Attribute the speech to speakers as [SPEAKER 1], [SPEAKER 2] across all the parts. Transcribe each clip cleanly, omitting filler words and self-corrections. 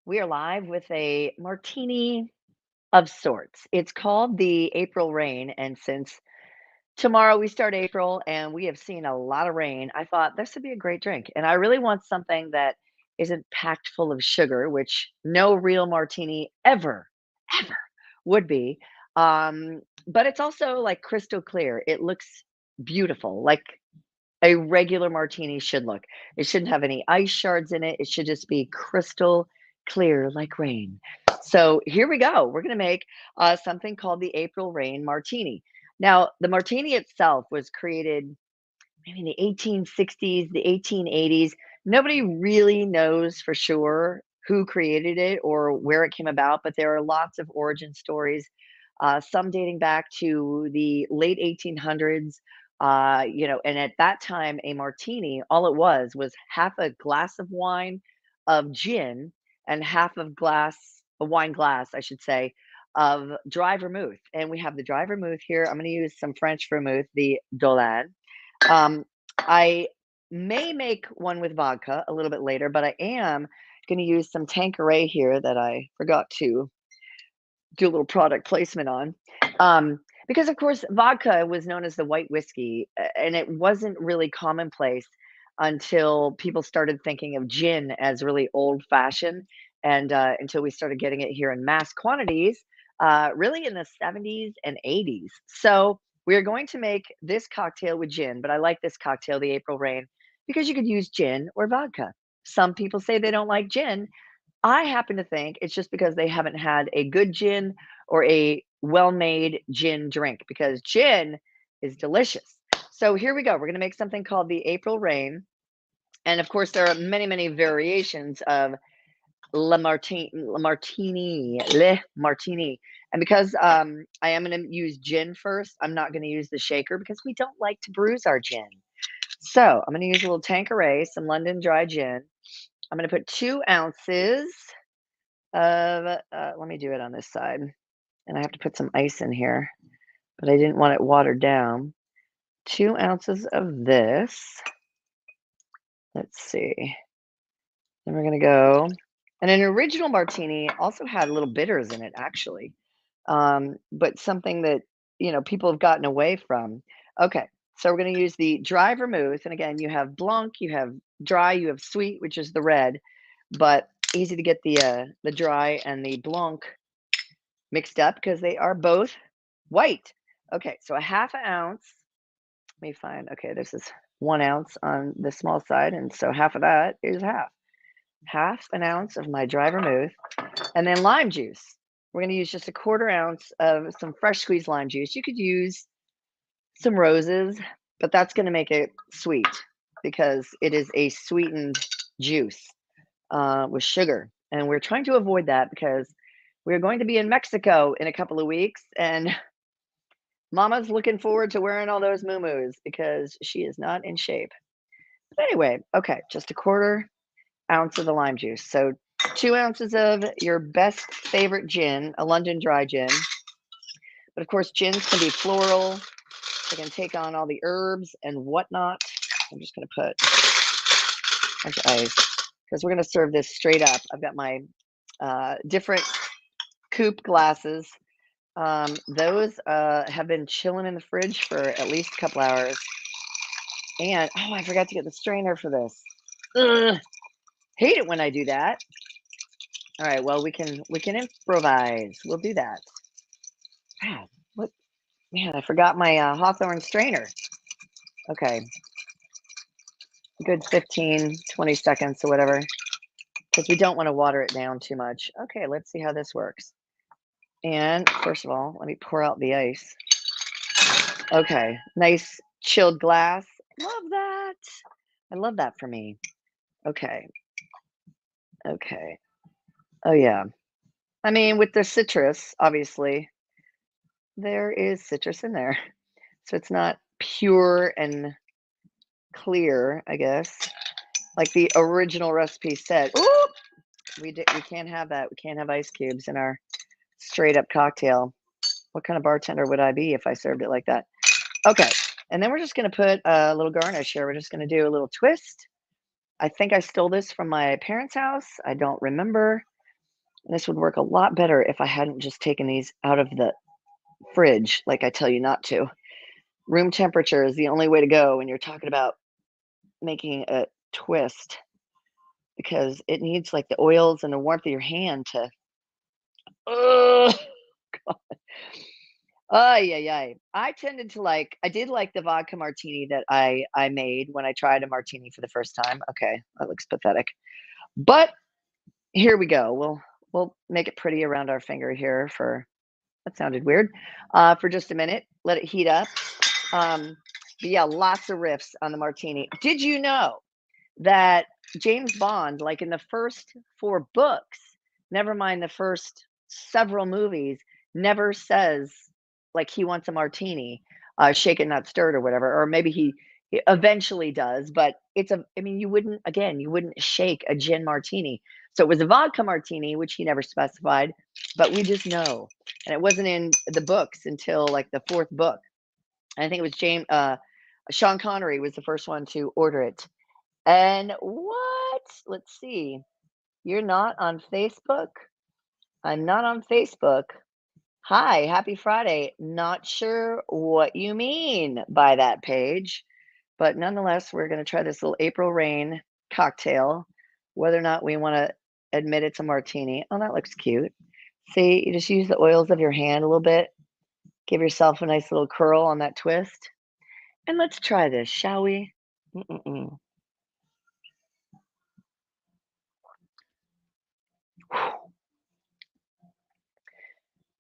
[SPEAKER 1] We are live with a martini of sorts. It's called the April Rain, and since tomorrow we start April and we have seen a lot of rain, I thought this would be a great drink. And I really want something that isn't packed full of sugar, which no real martini ever would be. But it's also like crystal clear. It looks beautiful, like a regular martini should look. It shouldn't have any ice shards in it. It should just be crystal clear like rain. So here we go. We're going to make something called the April Rain Martini. Now, the martini itself was created maybe in the 1860s, the 1880s. Nobody really knows for sure who created it or where it came about, but there are lots of origin stories, some dating back to the late 1800s. And at that time, a martini, all it was half a glass of wine, of gin, and half of a wine glass, I should say, of dry vermouth. And we have the dry vermouth here. I'm going to use some French vermouth, the Dolan. um, I may make one with vodka a little bit later, but I am going to use some Tanqueray here that I forgot to do a little product placement on. Because, of course, vodka was known as the white whiskey, and it wasn't really commonplace until people started thinking of gin as really old fashioned, and until we started getting it here in mass quantities, really in the 70s and 80s. So we are going to make this cocktail with gin, but I like this cocktail, the April Rain, because you could use gin or vodka. Some people say they don't like gin. I happen to think it's just because they haven't had a good gin or a well-made gin drink, because gin is delicious. So here we go. We're going to make something called the April Rain. And of course, there are many, many variations of Le Martini. And because I am going to use gin first, I'm not going to use the shaker because we don't like to bruise our gin. So I'm going to use a little Tanqueray, some London dry gin. I'm going to put 2 ounces of, let me do it on this side. And I have to put some ice in here, but I didn't want it watered down. 2 ounces of this. Let's see. Then we're going to go. And an original martini also had little bitters in it, actually. But something that, people have gotten away from. Okay. So we're going to use the dry vermouth. And again, you have blanc, you have dry, you have sweet, which is the red, but easy to get the dry and the blanc mixed up because they are both white. Okay, so a half an ounce. Let me find. Okay, this is 1 ounce on the small side, and so half of that is half an ounce of my dry vermouth, and then lime juice. We're going to use just a 1/4 ounce of some fresh squeezed lime juice. You could use some roses, but that's going to make it sweet because it is a sweetened juice with sugar, and we're trying to avoid that because we're going to be in Mexico in a couple of weeks, and Mama's looking forward to wearing all those moo because she is not in shape. But anyway, okay, just a 1/4 ounce of the lime juice. So 2 ounces of your best favorite gin, a London dry gin. But of course, gins can be floral. They can take on all the herbs and whatnot. I'm just going to put a bunch of ice because we're going to serve this straight up. I've got my different coupe glasses. Those have been chilling in the fridge for at least a couple hours. And oh, I forgot to get the strainer for this. Ugh, hate it when I do that. All right, well, we can improvise. We'll do that. God, what? Man, I forgot my Hawthorne strainer. Okay, good 15, 20 seconds or whatever, because we don't want to water it down too much. Okay, let's see how this works. And first of all, let me pour out the ice. Okay, nice chilled glass. Love that. I love that for me. Okay. Okay. Oh, yeah. I mean, with the citrus, obviously, there is citrus in there. So it's not pure and clear, I guess, like the original recipe said. Ooh, we can't have that. We can't have ice cubes in our straight up cocktail. What kind of bartender would I be if I served it like that? Okay. And then we're just going to put a little garnish here. We're just going to do a little twist. I think I stole this from my parents' house. I don't remember. And this would work a lot better if I hadn't just taken these out of the fridge like I tell you not to. Room temperature is the only way to go when you're talking about making a twist because it needs like the oils and the warmth of your hand to. Ugh. Ay, ay, ay. I tended to like I did like the vodka martini that I made when I tried a martini for the first time. Okay, that looks pathetic. But here we go. We'll make it pretty around our finger here for that sounded weird. For just a minute. Let it heat up. But yeah, lots of riffs on the martini. Did you know that James Bond, like in the first 4 books, never mind the first several movies, never says like he wants a martini, shaken not stirred or whatever, or maybe he eventually does, but it's a I mean, you wouldn't shake a gin martini. So it was a vodka martini, which he never specified, but we just know. And it wasn't in the books until like the 4th book. I think it was Sean Connery was the first one to order it. And what? Let's see. You're not on Facebook? I'm not on Facebook. Hi, happy Friday. Not sure what you mean by that page, but nonetheless, we're going to try this little April Rain cocktail, whether or not we want to admit it's a martini. Oh, that looks cute. See, you just use the oils of your hand a little bit. Give yourself a nice little curl on that twist. And let's try this, shall we? Mm-mm-mm.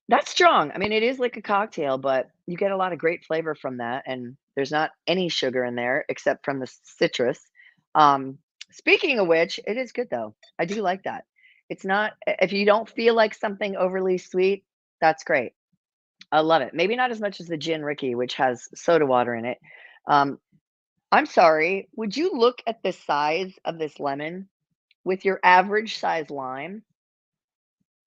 [SPEAKER 1] That's strong. I mean, it is like a cocktail, but you get a lot of great flavor from that, and there's not any sugar in there except from the citrus. Um, Speaking of which, it is good though. I do like that. It's not if you don't feel like something overly sweet, that's great. I love it. Maybe not as much as the gin Ricky, which has soda water in it. Um, I'm sorry. Would you look at the size of this lemon with your average size lime?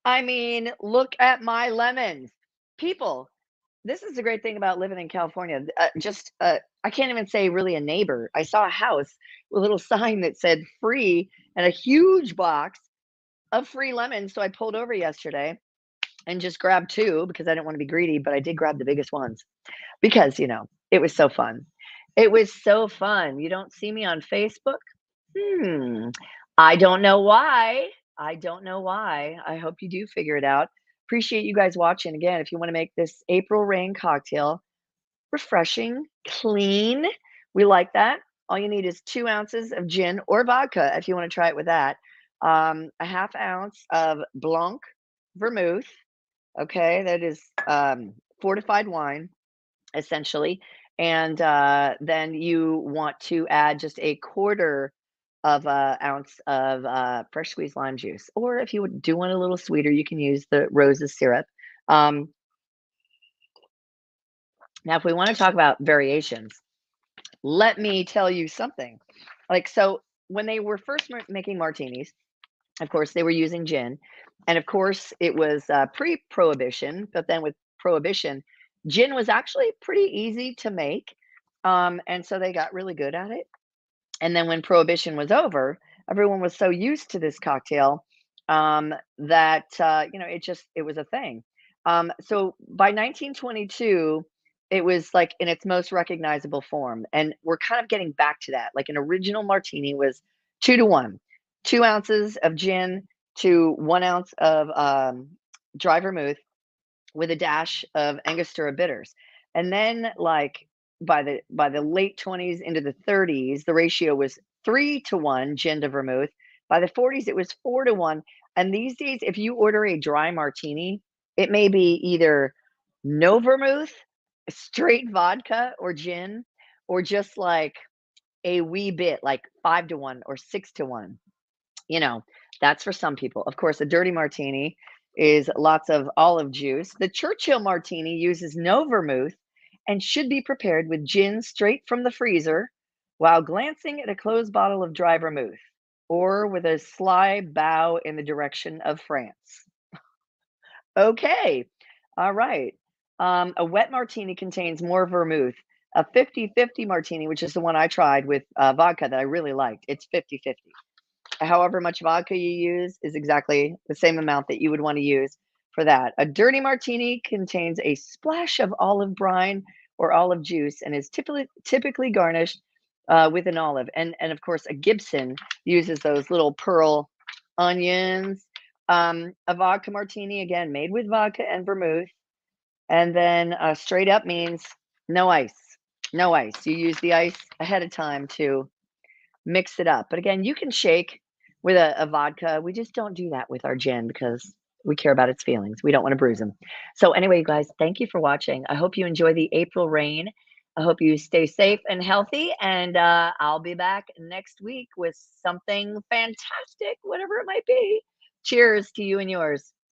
[SPEAKER 1] I mean, look at my lemons. People, this is the great thing about living in California. I can't even say really a neighbor. I saw a house with a little sign that said free and a huge box of free lemons. So I pulled over yesterday and just grabbed 2 because I didn't want to be greedy, but I did grab the biggest ones because, it was so fun. It was so fun. You don't see me on Facebook? Hmm. I don't know why. I don't know why. I hope you do figure it out. Appreciate you guys watching. Again, if you want to make this April Rain cocktail refreshing, clean, we like that. All you need is 2 ounces of gin or vodka if you want to try it with that. A half ounce of Blanc vermouth. Okay, that is fortified wine essentially. And then you want to add just a quarter of a ounce of fresh squeezed lime juice. Or if you do want a little sweeter, you can use the roses syrup. Um, Now, if we want to talk about variations, let me tell you something. Like, so when they were first making martinis, of course, they were using gin. And of course, it was pre prohibition. But then with prohibition, gin was actually pretty easy to make. And so they got really good at it. And then when prohibition was over, everyone was so used to this cocktail that it was a thing. So by 1922, it was like in its most recognizable form, and we're kind of getting back to that. Like an original martini was 2 to 1, 2 ounces of gin to 1 ounce of dry vermouth with a dash of Angostura bitters. And then like by the late 20s into the 30s, the ratio was 3 to 1 gin to vermouth. By the 40s, it was 4 to 1. And these days, if you order a dry martini, it may be either no vermouth, straight vodka or gin, or just like a wee bit, like 5 to 1 or 6 to 1. You know, that's for some people. Of course, a dirty martini is lots of olive juice. The Churchill martini uses no vermouth and should be prepared with gin straight from the freezer while glancing at a closed bottle of dry vermouth or with a sly bow in the direction of France. Okay. All right. A wet martini contains more vermouth. A 50-50 martini, which is the one I tried with vodka that I really liked, it's 50-50. however much vodka you use is exactly the same amount that you would want to use for that. A dirty martini contains a splash of olive brine or olive juice and is typically garnished with an olive. And of course, a Gibson uses those little pearl onions. A vodka martini, again, made with vodka and vermouth. And then straight up means no ice. No ice. You use the ice ahead of time to mix it up. But again, you can shake with a vodka. We just don't do that with our gin because we care about its feelings. We don't want to bruise them. So, anyway, you guys, thank you for watching. I hope you enjoy the April rain. I hope you stay safe and healthy. And I'll be back next week with something fantastic, whatever it might be. Cheers to you and yours.